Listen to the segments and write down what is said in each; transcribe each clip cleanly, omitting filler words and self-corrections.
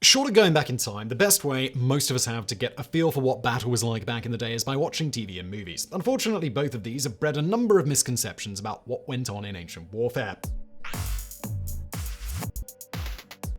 Short of going back in time, the best way most of us have to get a feel for what battle was like back in the day is by watching TV and movies. Unfortunately, both of these have bred a number of misconceptions about what went on in ancient warfare.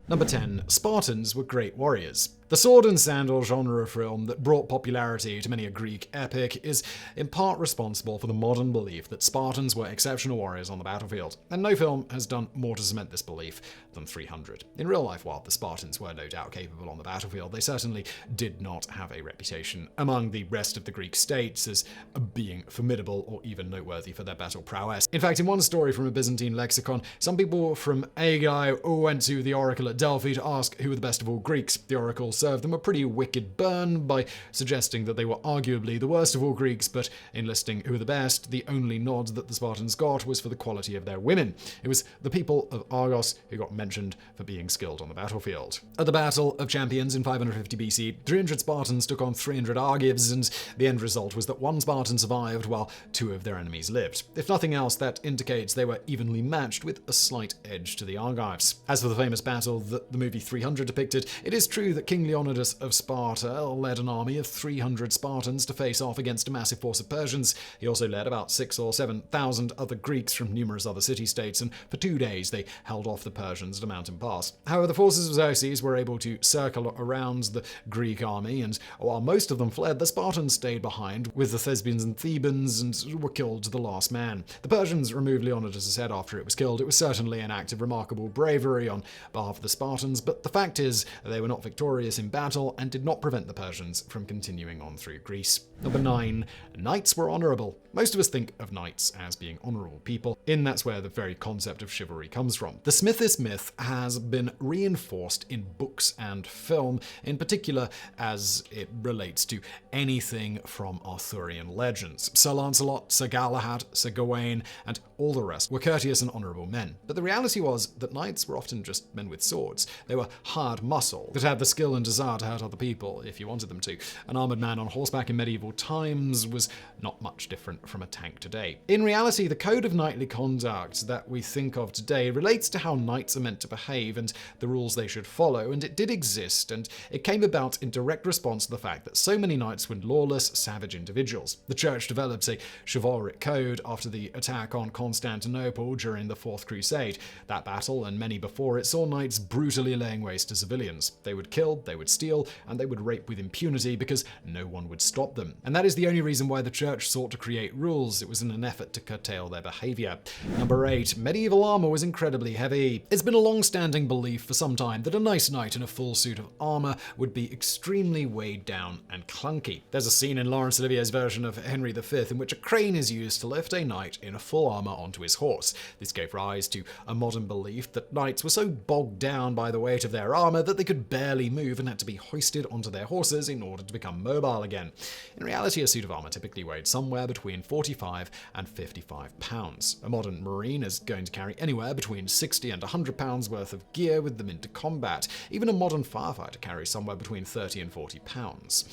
Number 10. Spartans were great warriors. The sword and sandal genre of film that brought popularity to many a Greek epic is in part responsible for the modern belief that Spartans were exceptional warriors on the battlefield, and no film has done more to cement this belief than 300. In real life, while the Spartans were no doubt capable on the battlefield, they certainly did not have a reputation among the rest of the Greek states as being formidable or even noteworthy for their battle prowess. In fact, in one story from a Byzantine lexicon, some people from Aegae went to the oracle at Delphi to ask who were the best of all Greeks. The oracle served them a pretty wicked burn by suggesting that they were arguably the worst of all Greeks, but in listing who were the best, the only nod that the Spartans got was for the quality of their women. It was the people of Argos who got mentioned for being skilled on the battlefield. At the Battle of Champions in 550 BC, 300 Spartans took on 300 Argives, and the end result was that one Spartan survived while two of their enemies lived. If nothing else, that indicates they were evenly matched with a slight edge to the Argives. As for the famous battle that the movie 300 depicted, it is true that King Leonidas of Sparta led an army of 300 Spartans to face off against a massive force of Persians. He also led about 6,000 or 7,000 other Greeks from numerous other city-states, and for 2 days they held off the Persians at a mountain pass. However, the forces of Xerxes were able to circle around the Greek army, and while most of them fled, the Spartans stayed behind with the Thespians and Thebans and were killed to the last man. The Persians removed Leonidas' head after it was killed. It was certainly an act of remarkable bravery on behalf of the Spartans, but the fact is they were not victorious in battle and did not prevent the Persians from continuing on through Greece. Number 9. Knights were honourable. Most of us think of knights as being honourable people, and that's where the very concept of chivalry comes from. The Smithist myth has been reinforced in books and film, in particular as it relates to anything from Arthurian legends. Sir Lancelot, Sir Galahad, Sir Gawain, and all the rest were courteous and honourable men. But the reality was that knights were often just men with swords. They were hard muscle that had the skill and desire to hurt other people if you wanted them to. An armoured man on horseback in medieval times was not much different from a tank today. In reality, the code of knightly conduct that we think of today relates to how knights are meant to behave and the rules they should follow, and it did exist, and it came about in direct response to the fact that so many knights were lawless, savage individuals. The church developed a chivalric code after the attack on Constantinople during the Fourth Crusade. That battle, and many before it, saw knights brutally laying waste to civilians. They would kill, they would steal, and they would rape with impunity because no one would stop them. And that is the only reason why the church sought to create rules. It was in an effort to curtail their behavior. Number 8. Medieval armor was incredibly heavy. It's been a long-standing belief for some time that a nice knight in a full suit of armor would be extremely weighed down and clunky. There's a scene in Laurence Olivier's version of Henry V in which a crane is used to lift a knight in a full armor onto his horse. This gave rise to a modern belief that knights were so bogged down by the weight of their armor that they could barely move and had to be hoisted onto their horses in order to become mobile again. In reality, a suit of armor typically weighed somewhere between 45 and 55 pounds. A modern marine is going to carry anywhere between 60 and 100 pounds worth of gear with them into combat. Even a modern firefighter carries somewhere between 30 and 40 pounds.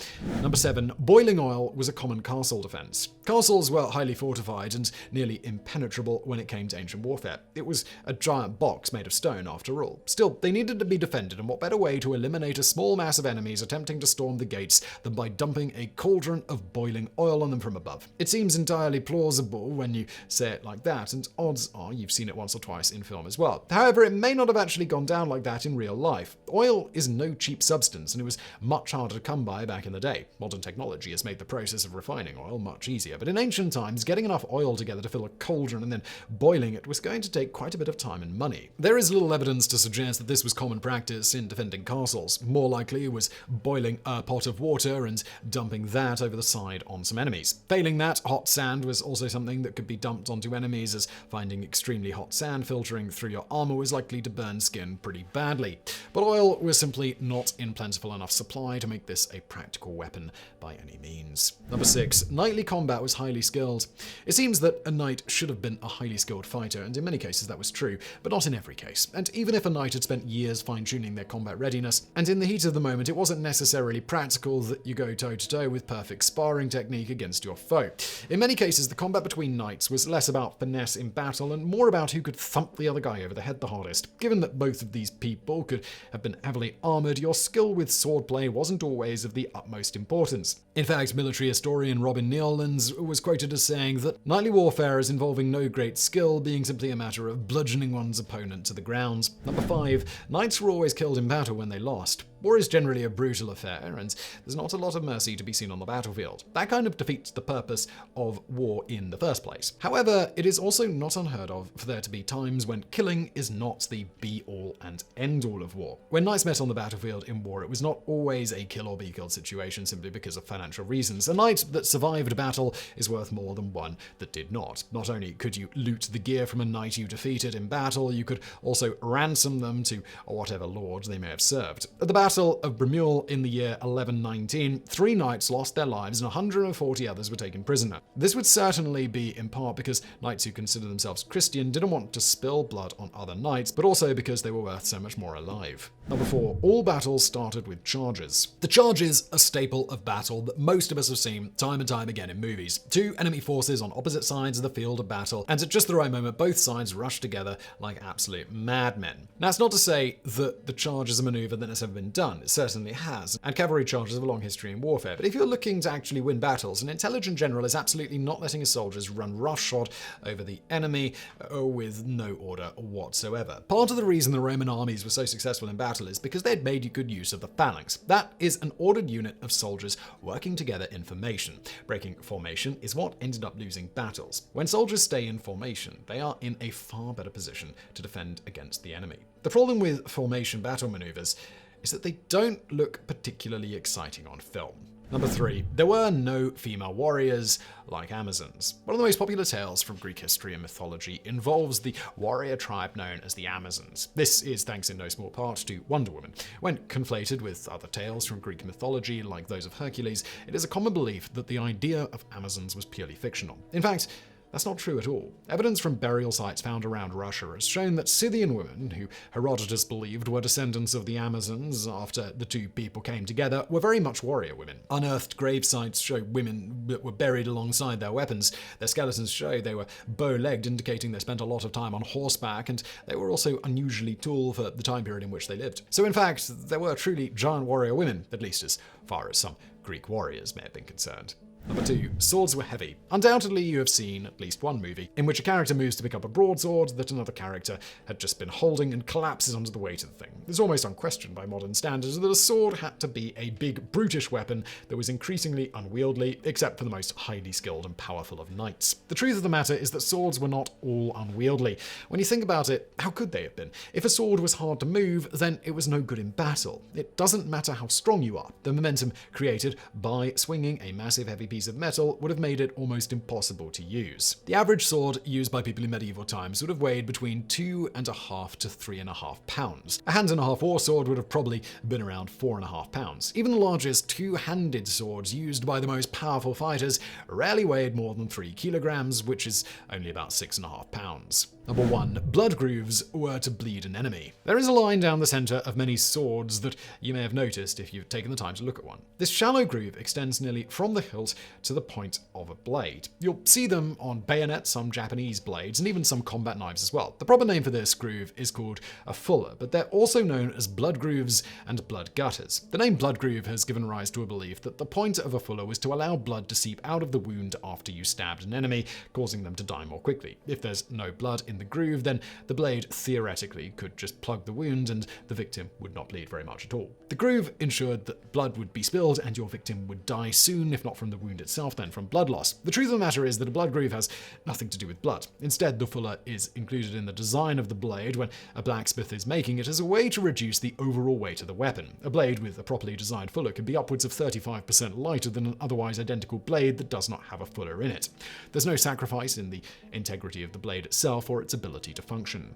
Number 7. Boiling oil was a common castle defense. Castles were highly fortified and nearly impenetrable when it came to ancient warfare. It was a giant box made of stone, after all. Still, they needed to be defended, and what better way to eliminate a small mass of enemies attempting to storm the gates than by dumping a cauldron of boiling oil on them from above. It seems entirely plausible when you say it like that, and odds are you've seen it once or twice in film as well. However, it may not have actually gone down like that in real life. Oil is no cheap substance, and it was much harder to come by back in the day. Modern technology has made the process of refining oil much easier, but in ancient times, getting enough oil together to fill a cauldron and then boiling it was going to take quite a bit of time and money. There is little evidence to suggest that this was common practice in defending castles. More likely, it was boiling a pot of water and dumping that over the side on some enemies. Failing that, hot sand was also something that could be dumped onto enemies, as finding extremely hot sand filtering through your armor was likely to burn skin pretty badly. But oil was simply not in plentiful enough supply to make this a practical weapon by any means. Number 6. Knightly combat was highly skilled. It seems that a knight should have been a highly skilled fighter, and in many cases that was true, but not in every case. And even if a knight had spent years fine-tuning their combat readiness, and in the heat of the moment it wasn't necessarily practical that you go toe-to-toe with perfect sparring technique against your foe. In many cases, the combat between knights was less about finesse in battle and more about who could thump the other guy over the head the hardest. Given that both of these people could have been heavily armored, your skill with swordplay wasn't always of the utmost importance. In fact, military historian Robin Neallands was quoted as saying that knightly warfare is involving no great skill, being simply a matter of bludgeoning one's opponent to the ground. Number 5. Knights were always killed in battle when they lost. War is generally a brutal affair, and there's not a lot of mercy to be seen on the battlefield. That kind of defeats the purpose of war in the first place. However, it is also not unheard of for there to be times when killing is not the be-all and end-all of war. When knights met on the battlefield in war, it was not always a kill-or-be-killed situation simply because of financial reasons. A knight that survived battle is worth more than one that did not. Not only could you loot the gear from a knight you defeated in battle, you could also ransom them to whatever lord they may have served. At the Battle of Reall in the year 1119, 3 knights lost their lives and 140 others were taken prisoner. This would certainly be in part because knights who consider themselves Christian didn't want to spill blood on other knights, but also because they were worth so much more alive. Number 4. All battles started with charges. The charge is a staple of battle that most of us have seen time and time again in movies. 2 enemy forces on opposite sides of the field of battle, and at just the right moment both sides rush together like absolute madmen. Now, it's not to say that the charge is a maneuver that has never been done. It certainly has, and cavalry charges have a long history in warfare. But if you're looking to actually win battles, an intelligent general is absolutely not letting his soldiers run roughshod over the enemy with no order whatsoever. Part of the reason the Roman armies were so successful in battle is because they'd made good use of the phalanx. That is an ordered unit of soldiers working together in formation. Breaking formation is what ended up losing battles. When soldiers stay in formation, they are in a far better position to defend against the enemy. The problem with formation battle maneuvers is that they don't look particularly exciting on film. Number 3. There were no female warriors like Amazons. One of the most popular tales from Greek history and mythology involves the warrior tribe known as the Amazons. This is thanks in no small part to Wonder Woman. When conflated with other tales from Greek mythology, like those of Hercules, it is a common belief that the idea of Amazons was purely fictional. In fact, that's not true at all. Evidence from burial sites found around Russia has shown that Scythian women, who Herodotus believed were descendants of the Amazons after the two people came together, were very much warrior women. Unearthed grave sites show women that were buried alongside their weapons. Their skeletons show they were bow-legged, indicating they spent a lot of time on horseback, and they were also unusually tall for the time period in which they lived. So in fact, there were truly giant warrior women, at least as far as some Greek warriors may have been concerned. Number 2. Swords were heavy. Undoubtedly, you have seen at least one movie in which a character moves to pick up a broadsword that another character had just been holding and collapses under the weight of the thing. It's almost unquestioned by modern standards that a sword had to be a big, brutish weapon that was increasingly unwieldy, except for the most highly skilled and powerful of knights. The truth of the matter is that swords were not all unwieldy. When you think about it, how could they have been? If a sword was hard to move, then it was no good in battle. It doesn't matter how strong you are. The momentum created by swinging a massive heavy piece of metal would have made it almost impossible to use. The average sword used by people in medieval times would have weighed between 2.5 to 3.5 pounds. A hand-and-a-half war sword would have probably been around 4.5 pounds. Even the largest two-handed swords used by the most powerful fighters rarely weighed more than 3 kilograms, which is only about 6.5 pounds. Number 1. Blood grooves were to bleed an enemy. There is a line down the center of many swords that you may have noticed if you've taken the time to look at one. This shallow groove extends nearly from the hilt to the point of a blade. You'll see them on bayonets, some Japanese blades, and even some combat knives as well. The proper name for this groove is called a fuller, but they're also known as blood grooves and blood gutters. The name blood groove has given rise to a belief that the point of a fuller was to allow blood to seep out of the wound after you stabbed an enemy, causing them to die more quickly. If there's no blood in the groove, then the blade theoretically could just plug the wound and the victim would not bleed very much at all. The groove ensured that blood would be spilled and your victim would die soon, if not from the wound itself, then from blood loss. The truth of the matter is that a blood groove has nothing to do with blood. Instead, the fuller is included in the design of the blade when a blacksmith is making it as a way to reduce the overall weight of the weapon. A blade with a properly designed fuller can be upwards of 35% lighter than an otherwise identical blade that does not have a fuller in it. There's no sacrifice in the integrity of the blade itself or its ability to function.